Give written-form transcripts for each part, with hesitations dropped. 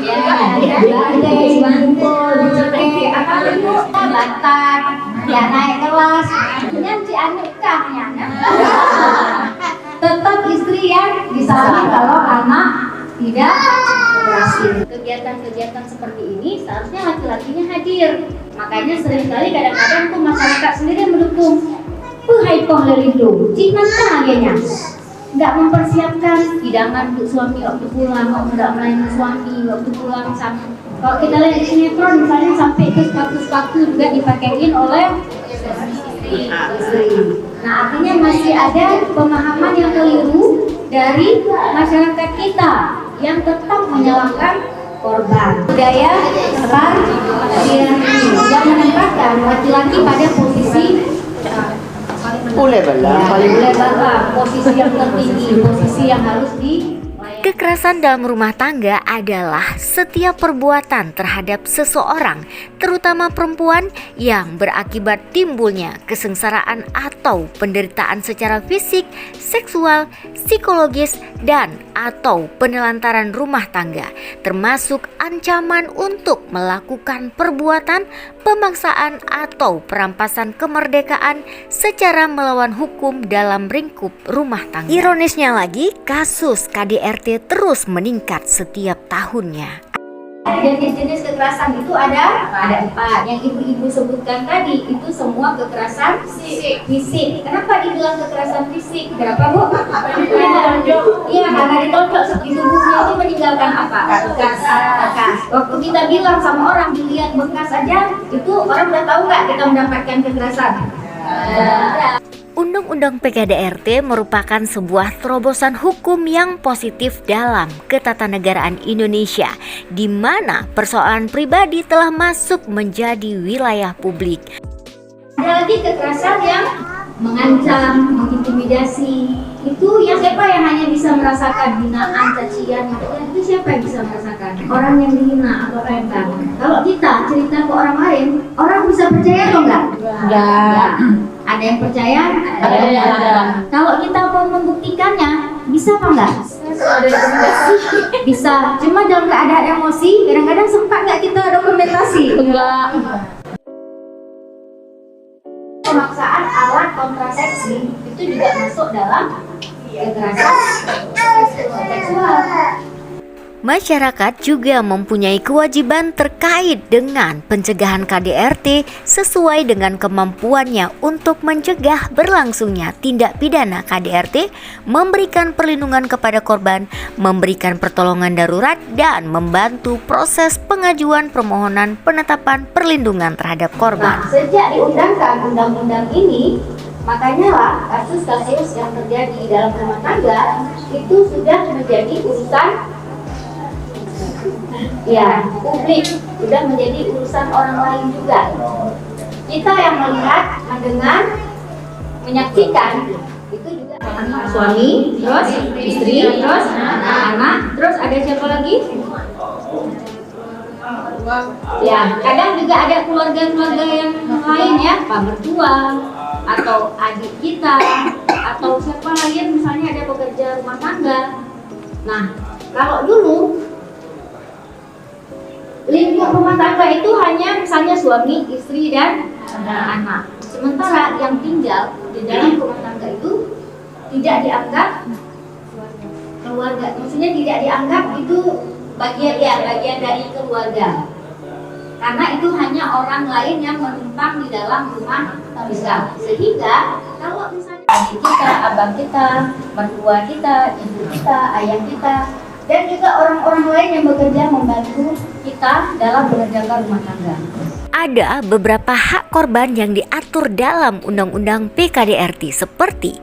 Bante, Bantul, Ceke, apa itu? Batak, ya naik kelas. Nanti anu kahnya. Tetap istri yang disalami kalau anak tidak berhasil. Kegiatan-kegiatan seperti ini seharusnya laki-lakinya hadir. Makanya seringkali kadang-kadang tuh masyarakat sendiri mendukung. Hai pengelindung, cina agaknya nggak mempersiapkan hidangan untuk suami waktu pulang, nggak melayani suami waktu pulang. Kalau kita lihat di sinetron misalnya sampai ke sepatu-sepatu juga dipakein oleh istri. Nah artinya masih ada pemahaman yang keliru dari masyarakat kita yang tetap menyalahkan korban. Budaya patriarki yang menempatkan laki-laki pada posisi posisi yang tertinggi, posisi yang harus Kekerasan dalam rumah tangga adalah setiap perbuatan terhadap seseorang, terutama perempuan, yang berakibat timbulnya kesengsaraan atau penderitaan secara fisik, seksual, psikologis, dan atau penelantaran rumah tangga, termasuk ancaman untuk melakukan perbuatan pemaksaan atau perampasan kemerdekaan secara melawan hukum dalam lingkup rumah tangga. Ironisnya lagi, kasus KDRT terus meningkat setiap tahunnya. Jenis-jenis kekerasan itu ada 4. Yang ibu-ibu sebutkan tadi itu semua kekerasan fisik. Kenapa dibilang kekerasan fisik? Kenapa Bu? Iya, karena ditonjok di tubuhnya itu meninggalkan apa? Bekas. Waktu kita bilang sama orang dilihat bekas aja, itu orang udah tahu nggak kita mendapatkan kekerasan? Undang-Undang PKDRT merupakan sebuah terobosan hukum yang positif dalam ketatanegaraan Indonesia, di mana persoalan pribadi telah masuk menjadi wilayah publik. Ada lagi kekerasan yang mengancam, mengintimidasi. Itu yang siapa yang hanya bisa merasakan hinaan, cacian, itu siapa yang bisa merasakan? Orang yang dihina atau renggang. Kalau kita cerita ke orang lain, orang bisa percaya atau enggak? Enggak. Ada yang percaya, ada yang enggak. Kalau kita mau membuktikannya, bisa apa enggak? Bisa. Cuma dalam keadaan emosi, kadang-kadang sempat nggak kita dokumentasi? Enggak. Pemaksaan alat kontrasepsi itu juga masuk dalam kekerasan seksual. Masyarakat juga mempunyai kewajiban terkait dengan pencegahan KDRT sesuai dengan kemampuannya untuk mencegah berlangsungnya tindak pidana KDRT, memberikan perlindungan kepada korban, memberikan pertolongan darurat, dan membantu proses pengajuan permohonan penetapan perlindungan terhadap korban. Nah, sejak diundangkan undang-undang ini, makanya lah kasus-kasus yang terjadi dalam rumah tangga itu sudah menjadi urusan publik, sudah menjadi urusan orang lain juga. Kita yang melihat, mendengar, menyaksikan itu juga suami, terus istri, terus anak, terus ada siapa lagi? Ya, kadang juga ada keluarga-keluarga yang lain ya, pak mertua atau adik kita atau siapa lain, misalnya ada pekerja rumah tangga. Nah, kalau dulu lingkup rumah tangga itu hanya misalnya suami, istri, dan anak. Sementara yang tinggal di dalam rumah tangga itu tidak dianggap keluarga. Maksudnya tidak dianggap itu bagian dari keluarga. Karena itu hanya orang lain yang menumpang di dalam rumah tangga. Sehingga kalau misalnya adik kita, abang kita, mertua kita, ibu kita, ayah kita, dan juga orang-orang lain yang bekerja membantu kita dalam mengerjakan rumah tangga. Ada beberapa hak korban yang diatur dalam Undang-Undang PKDRT seperti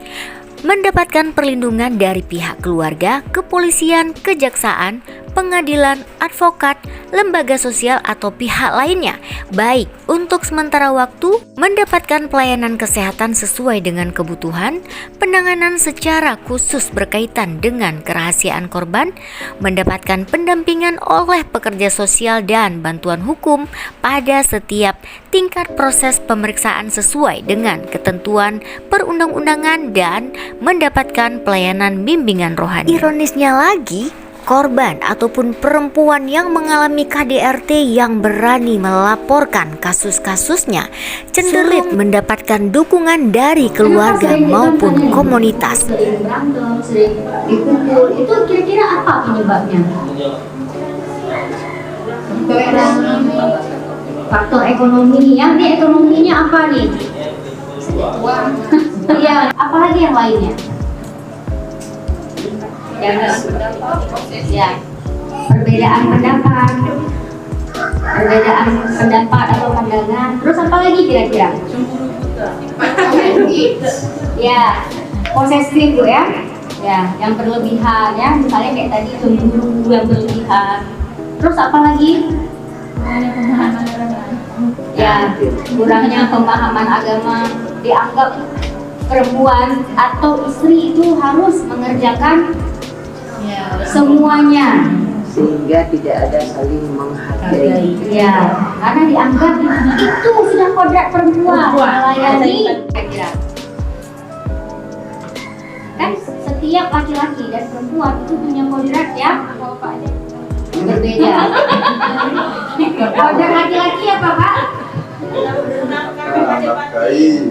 mendapatkan perlindungan dari pihak keluarga, kepolisian, kejaksaan, pengadilan, advokat, lembaga sosial atau pihak lainnya, baik untuk sementara waktu, mendapatkan pelayanan kesehatan sesuai dengan kebutuhan, penanganan secara khusus berkaitan dengan kerahasiaan korban, mendapatkan pendampingan oleh pekerja sosial dan bantuan hukum pada setiap tingkat proses pemeriksaan sesuai dengan ketentuan perundang-undangan, dan mendapatkan pelayanan bimbingan rohani. Ironisnya lagi, korban ataupun perempuan yang mengalami KDRT yang berani melaporkan kasus-kasusnya cenderung mendapatkan dukungan dari keluarga maupun komunitas. Sering berantem, sering dipukul, itu kira-kira apa penyebabnya? Faktor ekonomi. Yang di ekonominya apa nih? Uang. Ya, apalagi yang lainnya? Ya, perbedaan pendapat atau pandangan. Terus apa lagi kira-kira? Ya, posesif Bu ya. Ya, yang berlebihan ya, misalnya kayak tadi cemburu yang berlebihan. Terus apa lagi? Ya, kurangnya pemahaman agama, dianggap perempuan atau istri itu harus mengerjakan semuanya, sehingga tidak ada saling menghargai. Ya, karena dianggap itu sudah kodrat perempuan melayani. Kan setiap laki-laki dan perempuan itu punya kodrat yang berbeda. Kodrat laki-laki apa Pak? Menafkahi,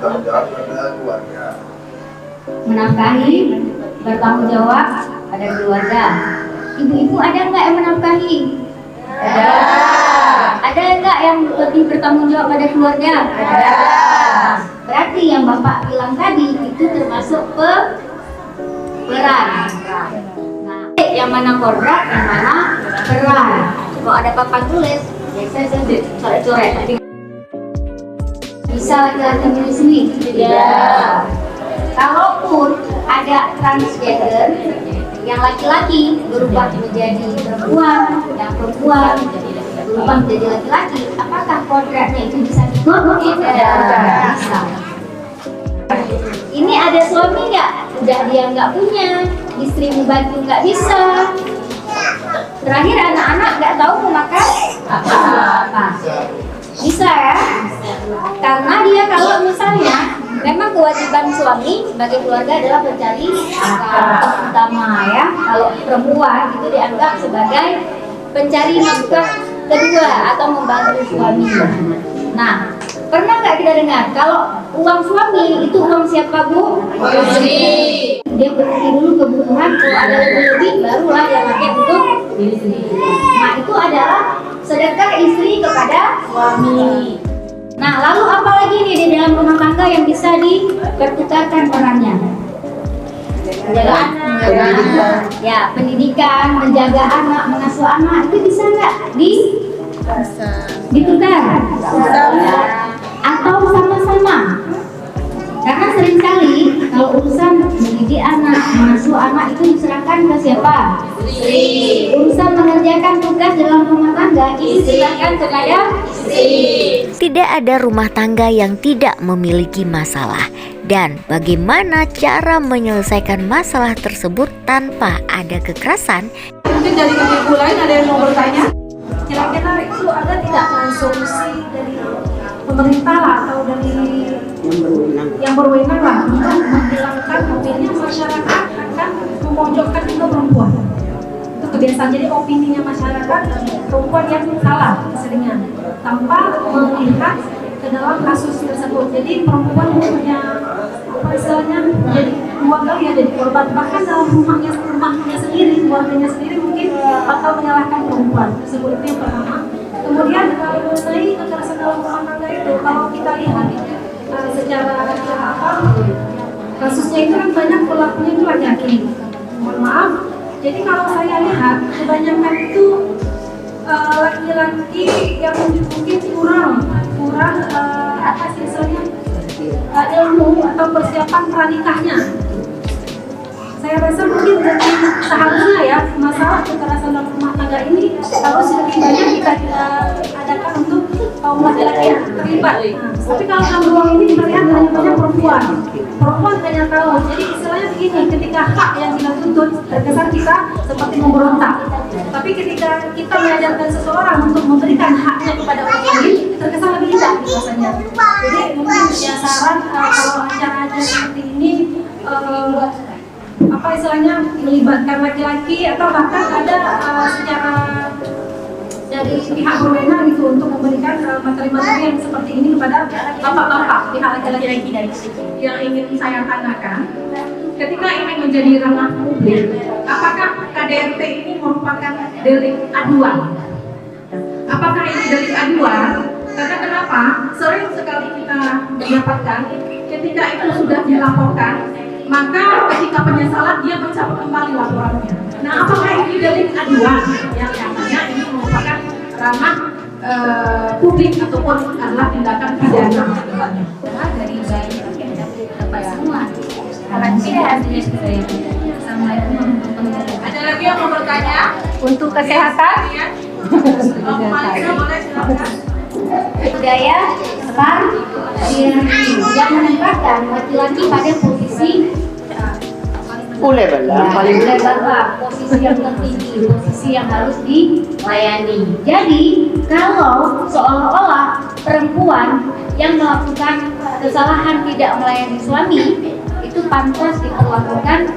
bertanggung jawab pada keluarga. Menafkahi, bertanggung jawab pada keluarga. Ibu-ibu ada nggak yang menafkahi? Ada. Ada nggak yang lebih bertanggung jawab pada keluarga? Ada. Berarti yang Bapak bilang tadi itu termasuk peran. Nah, yang mana kodrat, yang mana peran. Kalau ada papan tulis, ya saya coret-coret. Bisa laki-laki menyusui? Tidak. Kalaupun ada transgender yang laki-laki berubah menjadi perempuan, yang perempuan berubah menjadi laki-laki, apakah kodratnya itu bisa diubah? Tidak bisa. Ini ada suami nggak? Udah dia nggak punya, istri membantu nggak bisa. Terakhir anak-anak nggak tahu mau makan apa. Bisa ya? Karena dia kalau misalnya memang kewajiban suami sebagai keluarga adalah mencari nafkah utama ya. Kalau perempuan itu dianggap sebagai pencari nafkah kedua atau membantu suami. Nah, pernah nggak kita dengar kalau uang suami itu uang siapa Bu? Istri. Dia berhenti dulu kebutuhan, kalau ada lebih barulah dia pakai untuk diri sendiri. Nah, itu adalah sedekah istri kepada suami. Nah, lalu apa lagi nih di dalam rumah tangga yang bisa dipertukarkan perannya? Menjaga anak, ya pendidikan, menjaga anak, mengasuh anak, itu bisa nggak ditukar? Atau sama-sama? Karena seringkali kalau urusan mendidik anak, mengasuh anak itu diserahkan ke siapa? Istri. Urusan mengerjakan tugas dalam rumah tangga itu diserahkan kepada istri. Tidak ada rumah tangga yang tidak memiliki masalah. Dan bagaimana cara menyelesaikan masalah tersebut tanpa ada kekerasan? Mungkin dari ibu lain ada yang mau bertanya? Kira-kira itu ada tidak solusi dari pemerintah lah atau dari yang berwenang lah untuk menghilangkan opini masyarakat akan memojokkan juga perempuan? Itu kebiasaan, jadi opininya masyarakat perempuan yang salah keseringan tanpa melihat ke dalam kasus tersebut. Jadi perempuan punya apa istilahnya jadi dua kali ya, jadi korban, bahkan dalam rumahnya sendiri, keluarganya sendiri mungkin bakal menyalahkan perempuan tersebut. Itu yang pertama. Kemudian mengenai kekerasan dalam rumah tangga itu, kalau kita lihat secara apa kasusnya itu kan banyak pelakunya itu laki-laki. Mohon maaf. Jadi kalau saya lihat kebanyakan itu laki-laki yang mungkin kurang apa sih istilahnya ilmu atau persiapan pranikahnya. Saya rasa mungkin seharusnya ya masalah kekerasan dalam rumah tangga ini harus lebih banyak kita adakan untuk kaum laki-laki yang terlibat. Tapi kalau dalam ruang ini kita lihat hanya banyak perempuan hanya tahu. Jadi istilahnya begini, ketika hak yang kita tuntut terkesan kita seperti memberontak. Tapi ketika kita mengajarkan seseorang untuk memberikan haknya kepada orang lain, terkesan lebih indah rasanya. Jadi mungkin ya saran kalau acara-acara seperti ini apa istilahnya melibatkan laki-laki atau bahkan ada secara dari pihak berwenang gitu untuk memberikan materi-materi yang seperti ini kepada bapak-bapak pihak laki-laki yang ingin saya tanyakan. Ketika ini menjadi ranah publik, apakah KDRT ini merupakan delik aduan? Apakah ini delik aduan? Karena kenapa? Sering sekali kita mendapatkan ketika itu sudah dilaporkan, maka ketika penyesalan dia mencabut kembali laporannya. Nah, apakah ini delik aduan? Yang namanya ini merupakan ranah publik ataupun adalah tindakan pidana Dari bayi yang dapat semua. Karena tidak hasilnya saya. Assalamualaikum warahmatullahi wabarakatuh. Ada lagi yang mau bertanya? Untuk kesehatan, Boleh silakan. budaya besar yang menempatkan laki-laki pada posisi paling lebar, posisi yang tertinggi, posisi yang harus dilayani. Jadi kalau seolah-olah perempuan yang melakukan kesalahan tidak melayani suami itu pantas diperlakukan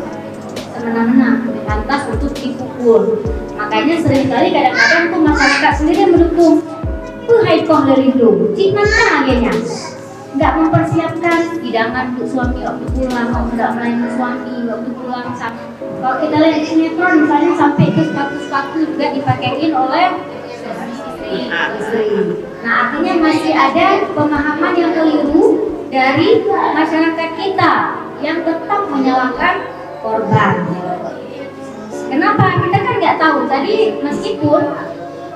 semena-mena, pantas untuk dipukul. Makanya seringkali kadang-kadang tuh masyarakat sendiri yang mendukung. Hai kong lerindo, cina agenya nggak mempersiapkan hidangan untuk suami waktu pulang, nggak melayani suami waktu pulang. Kalau kita lihat di sinetron misalnya sampai ke sepatu-sepatu juga dipakein oleh istri. Nah, artinya masih ada pemahaman yang keliru dari masyarakat kita yang tetap menyalahkan korban. Kenapa? Kita kan nggak tahu. Tadi meskipun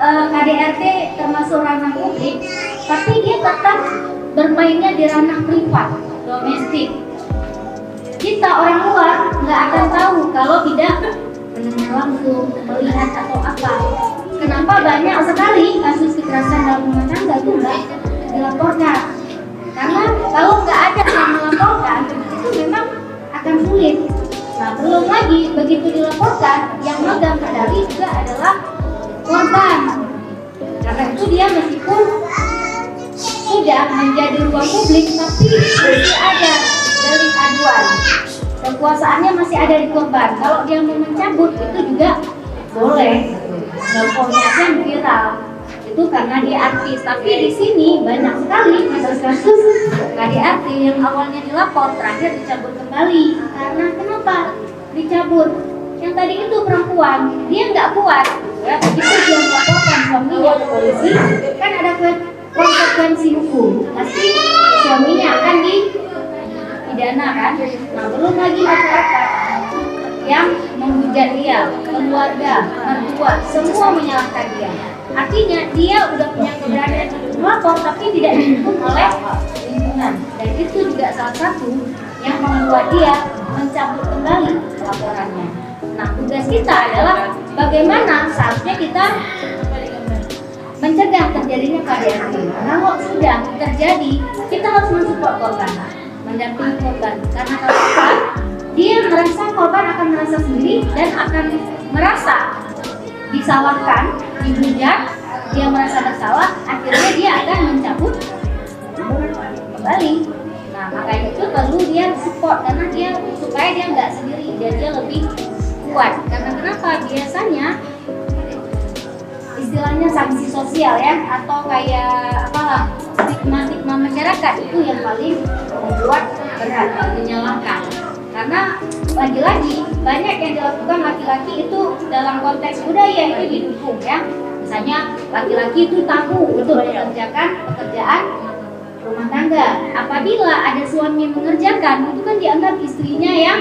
KDRT termasuk ranah publik, tapi dia tetap bermainnya di ranah privat, domestik. Kita orang luar nggak akan tahu kalau tidak mendengar langsung, melihat atau apa. Kenapa banyak sekali kasus kekerasan dalam rumah tangga itu nggak dilaporkan? Karena kalau nggak ada yang melaporkan, itu memang akan sulit. Nah, belum lagi begitu dilaporkan, yang megang kendali juga adalah korban. Karena itu dia meskipun sudah menjadi ruang publik, tapi masih ada delik aduan. Kekuasaannya masih ada di korban. Kalau dia mau mencabut itu juga boleh. Teleponnya aja yang viral. Itu karena dia artis. Tapi di sini banyak sekali kasus-kasus KDRT yang awalnya dilapor terakhir dicabut kembali. Karena kenapa dicabut? Yang tadi itu perempuan, dia nggak kuat. Ya, begitu dia melaporkan suaminya ke polisi, kan ada konsekuensi hukum. Pasti suaminya akan dipidana kan. Nah, belum lagi masyarakat yang menghujat dia, keluarga, mertua, semua menyalahkan dia. Artinya dia udah punya keberanian untuk melapor tapi tidak didukung oleh lingkungan. Dan itu juga salah satu yang membuat dia mencabut kembali laporannya. Nah, tugas kita adalah bagaimana seharusnya kita mencegah terjadinya KDRT. Kalau sudah terjadi, kita harus mensupport korban, mendampingi korban. Karena kalau tidak, dia merasa korban akan merasa sendiri dan akan merasa disalahkan, dihujat, dia merasa bersalah, akhirnya dia akan mencabut kembali. Nah, makanya itu perlu dia support karena dia supaya dia nggak sendiri dan dia lebih kuat. Karena kenapa? Biasanya istilahnya sanksi sosial ya, atau kayak apalah stigma masyarakat itu yang paling membuat berat, menyalahkan. Karena lagi-lagi banyak yang dilakukan laki-laki itu dalam konteks budaya itu didukung ya. Misalnya laki-laki itu tabu untuk mengerjakan pekerjaan rumah tangga. Apabila ada suami yang mengerjakan, itu kan dianggap istrinya yang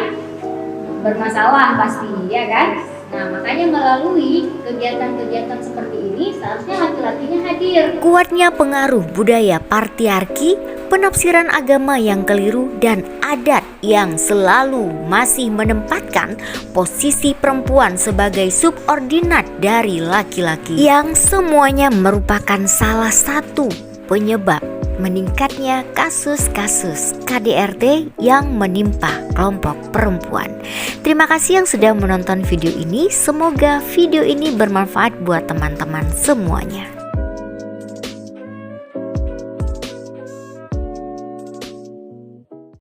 bermasalah pasti, ya kan? Nah, makanya melalui kegiatan-kegiatan seperti ini seharusnya laki-lakinya hadir. Kuatnya pengaruh budaya patriarki, penafsiran agama yang keliru, dan adat yang selalu masih menempatkan posisi perempuan sebagai subordinat dari laki-laki, yang semuanya merupakan salah satu penyebab meningkatnya kasus-kasus KDRT yang menimpa kelompok perempuan. Terima kasih yang sudah menonton video ini. Semoga video ini bermanfaat buat teman-teman semuanya.